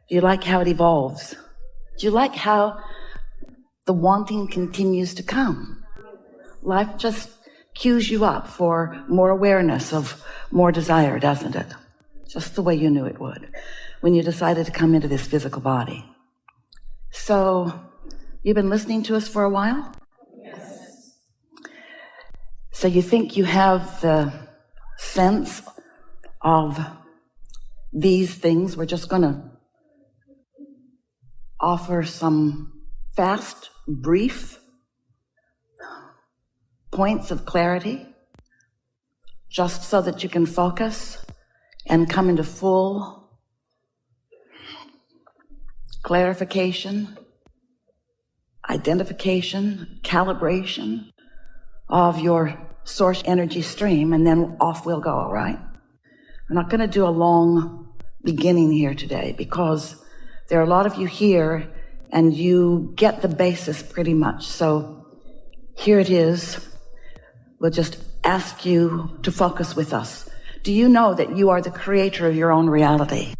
Do you like how it evolves? Do you like how the wanting continues to come? Life just cues you up for more awareness of more desire, doesn't it? Just the way you knew it would when you decided to come into this physical body. So, you've been listening to us for a while? Yes. So you think you have the sense of these things? We're just going to offer some fast, brief points of clarity, just so that you can focus and come into full clarification, identification, calibration of your source energy stream, and then off we'll go, all right? We're not going to do a long beginning here today because there are a lot of you here and you get the basis pretty much. So here it is. We'll just ask you to focus with us. Do you know that you are the creator of your own reality?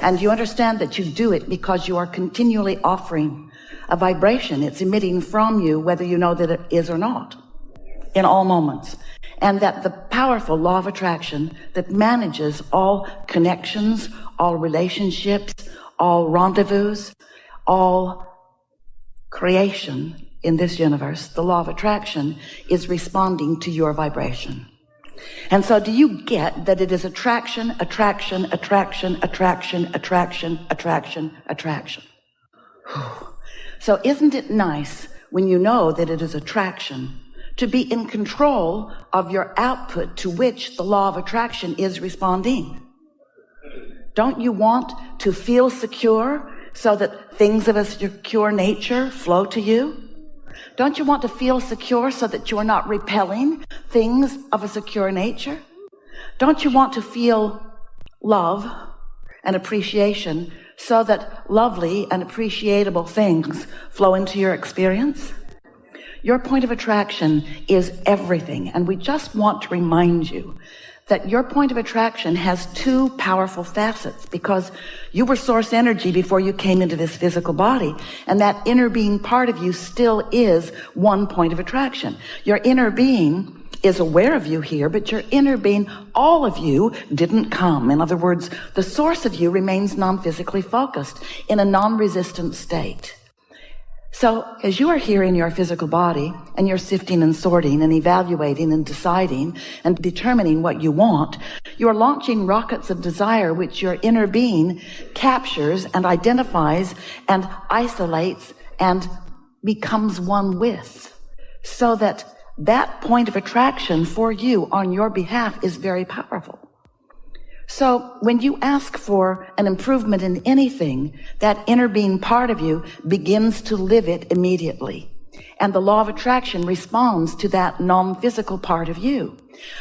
And you understand that you do it because you are continually offering a vibration. It's emitting from you, whether you know that it is or not, in all moments. And that the powerful law of attraction that manages all connections, all relationships, all rendezvous, all creation in this universe, the law of attraction is responding to your vibration. And so do you get that it is attraction, attraction, attraction, attraction, attraction, attraction, attraction? So isn't it nice when you know that it is attraction to be in control of your output to which the law of attraction is responding? Don't you want to feel secure so that things of a secure nature flow to you? Don't you want to feel secure so that you are not repelling things of a secure nature? Don't you want to feel love and appreciation so that lovely and appreciable things flow into your experience? Your point of attraction is everything, and we just want to remind you that your point of attraction has two powerful facets, because you were source energy before you came into this physical body, and that inner being part of you still is one point of attraction. Your inner being is aware of you here, but your inner being, all of you, didn't come. In other words, the source of you remains non-physically focused in a non-resistant state. So as you are here in your physical body and you're sifting and sorting and evaluating and deciding and determining what you want, you're launching rockets of desire which your inner being captures and identifies and isolates and becomes one with, so that that point of attraction for you on your behalf is very powerful. So when you ask for an improvement in anything, that inner being part of you begins to live it immediately. And the law of attraction responds to that non-physical part of you.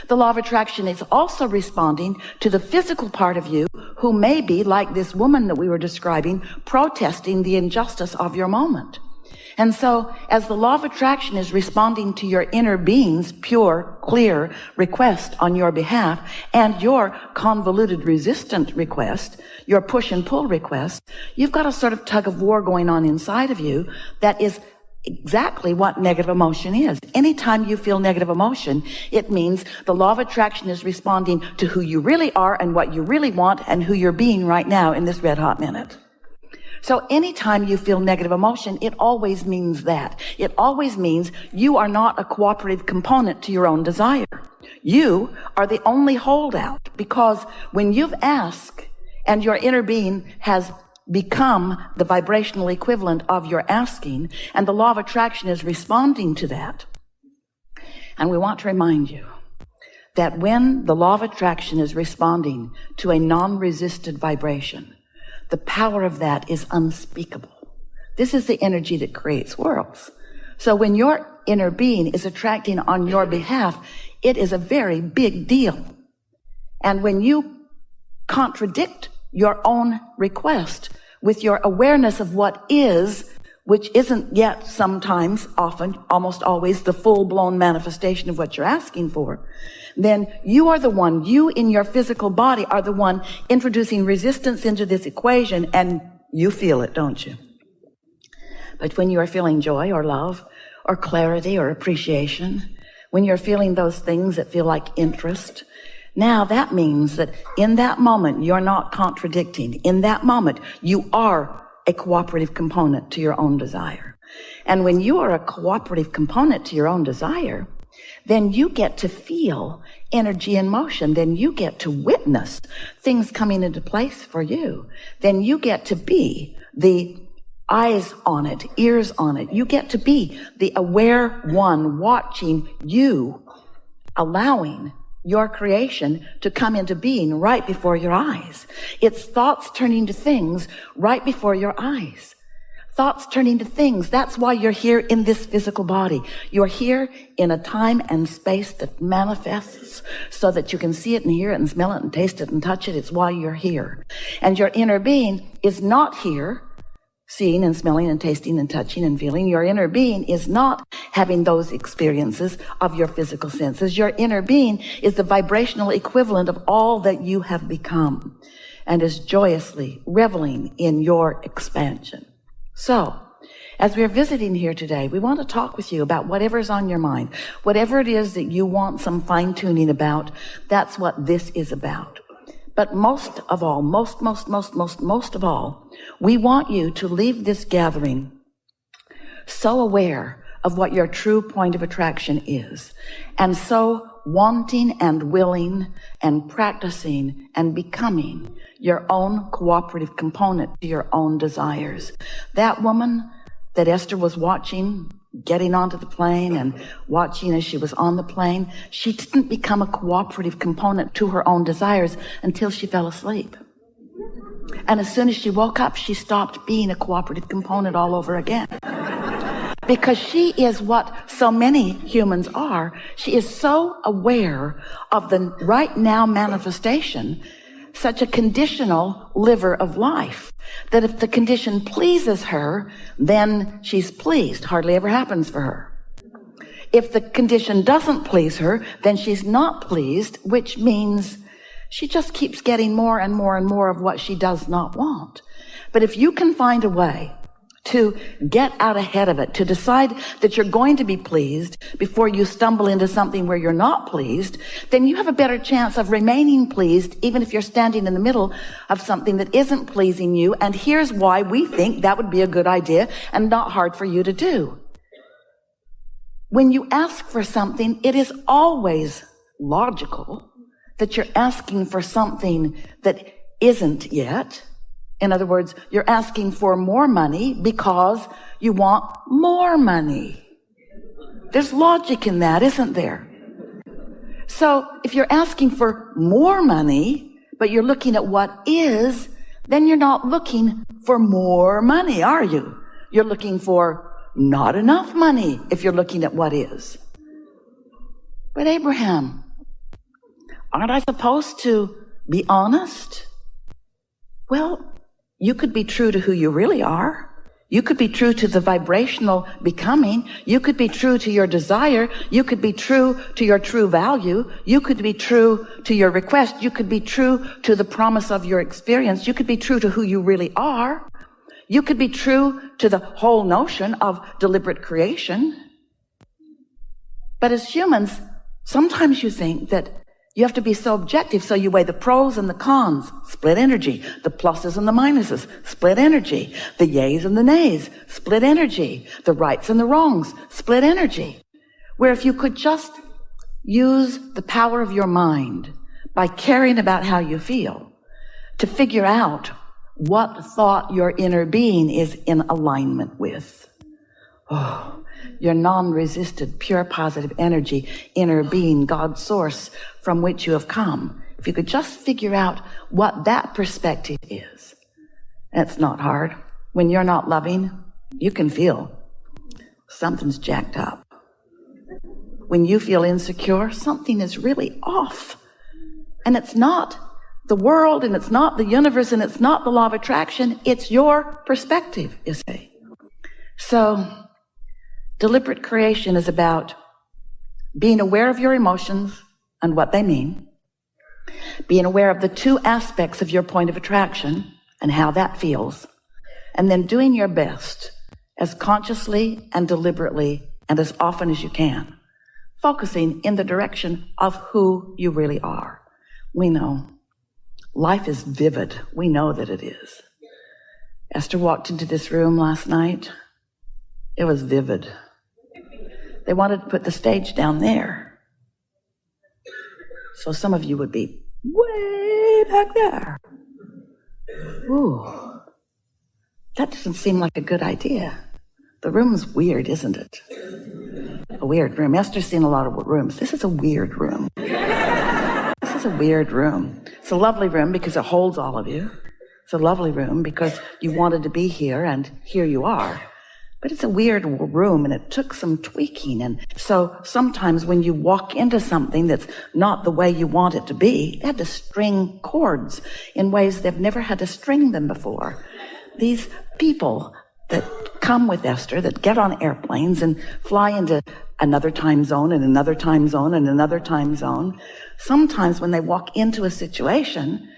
The law of attraction is also responding to the physical part of you who may be, like this woman that we were describing, protesting the injustice of your moment. And so, as the law of attraction is responding to your inner being's pure, clear request on your behalf, and your convoluted, resistant request, your push and pull request, you've got a sort of tug of war going on inside of you that is exactly what negative emotion is. Anytime you feel negative emotion, it means the law of attraction is responding to who you really are and what you really want and who you're being right now in this red hot minute. So anytime you feel negative emotion, it always means that. It always means you are not a cooperative component to your own desire. You are the only holdout, because when you've asked and your inner being has become the vibrational equivalent of your asking, and the law of attraction is responding to that. And we want to remind you that when the law of attraction is responding to a non-resisted vibration, the power of that is unspeakable. This is the energy that creates worlds. So when your inner being is attracting on your behalf, it is a very big deal. And when you contradict your own request with your awareness of what is, which isn't yet sometimes, often, almost always the full-blown manifestation of what you're asking for, then you are the one, you in your physical body are the one introducing resistance into this equation and You feel it, don't you? But when you are feeling joy or love or clarity or appreciation, when you're feeling those things that feel like interest, now that means that in that moment, you're not contradicting. In that moment, you are a cooperative component to your own desire. And when you are a cooperative component to your own desire, then you get to feel energy in motion. Then you get to witness things coming into place for you. Then you get to be the eyes on it, ears on it. You get to be the aware one watching you, allowing your creation to come into being right before your eyes. It's thoughts turning to things right before your eyes. Thoughts turning to things. That's why you're here in this physical body. You're here in a time and space that manifests so that you can see it and hear it and smell it and taste it and touch it. It's why you're here. And your inner being is not here seeing and smelling and tasting and touching and feeling. Your inner being is not having those experiences of your physical senses. Your inner being is the vibrational equivalent of all that you have become and is joyously reveling in your expansion. So, as we're visiting here today, we want to talk with you about whatever's on your mind. Whatever it is that you want some fine-tuning about, that's what this is about. But most of all, most of all, we want you to leave this gathering so aware of what your true point of attraction is, and so wanting and willing and practicing and becoming your own cooperative component to your own desires. That woman that Esther was watching getting onto the plane and watching as she was on the plane, she didn't become a cooperative component to her own desires until she fell asleep. And as soon as she woke up, she stopped being a cooperative component all over again. Because she is what so many humans are. She is so aware of the right now manifestation, such a conditional liver of life, that if the condition pleases her, then she's pleased. Hardly ever happens for her. If the condition doesn't please her, then she's not pleased, which means she just keeps getting more and more and more of what she does not want. But if you can find a way to get out ahead of it, to decide that you're going to be pleased before you stumble into something where you're not pleased, then you have a better chance of remaining pleased, even if you're standing in the middle of something that isn't pleasing you. And here's why we think that would be a good idea and not hard for you to do. When you ask for something, it is always logical that you're asking for something that isn't yet. In other words, you're asking for more money because you want more money. There's logic in that, isn't there? So if you're asking for more money, but you're looking at what is, then you're not looking for more money, are you? You're looking for not enough money if you're looking at what is. But Abraham, aren't I supposed to be honest? Well, you could be true to who you really are. You could be true to the vibrational becoming. You could be true to your desire. You could be true to your true value. You could be true to your request. You could be true to the promise of your experience. You could be true to who you really are. You could be true to the whole notion of deliberate creation. But as humans, sometimes you think that you have to be so objective, so you weigh the pros and the cons, split energy, the pluses and the minuses, split energy, the yays and the nays, split energy, the rights and the wrongs, split energy. Where if you could just use the power of your mind by caring about how you feel to figure out what thought your inner being is in alignment with. Oh, your non-resisted, pure positive energy, inner being, God's source from which you have come. If you could just figure out what that perspective is. It's not hard. When you're not loving, you can feel something's jacked up. When you feel insecure, something is really off. And it's not the world, and it's not the universe, and it's not the law of attraction. It's your perspective, you see. So, deliberate creation is about being aware of your emotions and what they mean, being aware of the two aspects of your point of attraction and how that feels, and then doing your best as consciously and deliberately and as often as you can, focusing in the direction of who you really are. We know life is vivid. We know that it is. Esther walked into this room last night. It was vivid. They wanted to put the stage down there, so some of you would be way back there. Ooh, that doesn't seem like a good idea. The room's weird, isn't it? A weird room. Esther's seen a lot of rooms. This is a weird room. This is a weird room. It's a lovely room because it holds all of you. It's a lovely room because you wanted to be here, and here you are. But it's a weird room, and it took some tweaking. And so sometimes when you walk into something that's not the way you want it to be, they had to string chords in ways they've never had to string them before. These people that come with Esther, that get on airplanes and fly into another time zone and another time zone and another time zone, sometimes when they walk into a situation,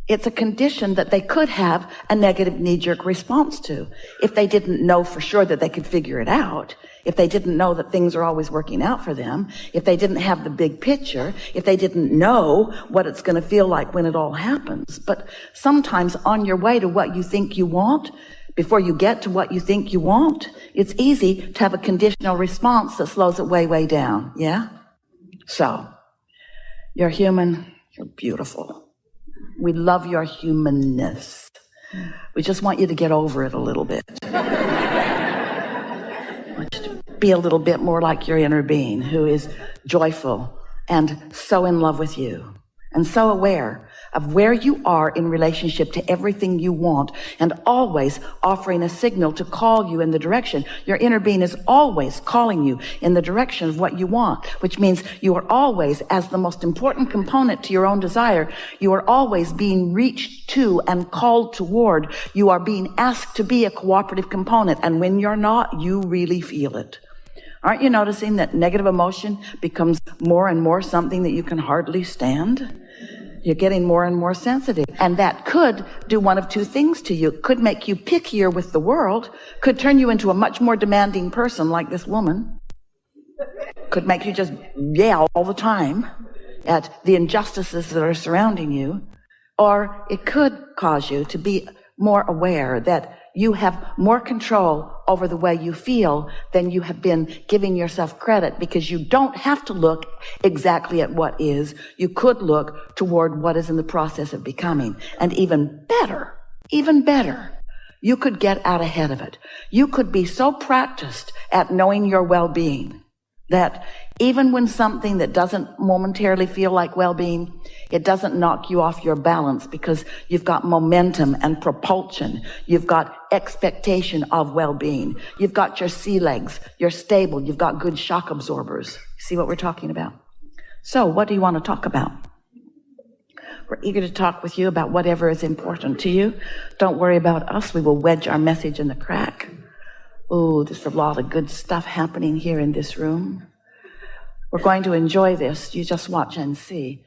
it's a condition that they could have a negative knee-jerk response to. If they didn't know for sure that they could figure it out, if they didn't know that things are always working out for them, if they didn't have the big picture, if they didn't know what it's going to feel like when it all happens. But sometimes on your way to what you think you want, before you get to what you think you want, it's easy to have a conditional response that slows it way, way down. Yeah? So, you're human, you're beautiful. We love your humanness. We just want you to get over it a little bit. I want you to be a little bit more like your inner being, who is joyful and so in love with you and so aware of where you are in relationship to everything you want, and always offering a signal to call you in the direction. Your inner being is always calling you in the direction of what you want, which means you are always, as the most important component to your own desire, you are always being reached to and called toward. You are being asked to be a cooperative component, and when you're not, you really feel it. Aren't you noticing that negative emotion becomes more and more something that you can hardly stand? You're getting more and more sensitive. And that could do one of two things to you. It could make you pickier with the world, could turn you into a much more demanding person like this woman, could make you just yell all the time at the injustices that are surrounding you, or it could cause you to be more aware that you have more control over the way you feel than you have been giving yourself credit, because you don't have to look exactly at what is. You could look toward what is in the process of becoming. And even better, you could get out ahead of it. You could be so practiced at knowing your well-being that even when something that doesn't momentarily feel like well-being, it doesn't knock you off your balance, because you've got momentum and propulsion. You've got expectation of well-being. You've got your sea legs. You're stable. You've got good shock absorbers. See what we're talking about? So what do you want to talk about? We're eager to talk with you about whatever is important to you. Don't worry about us. We will wedge our message in the crack. Oh, there's a lot of good stuff happening here in this room. We're going to enjoy this. You just watch and see.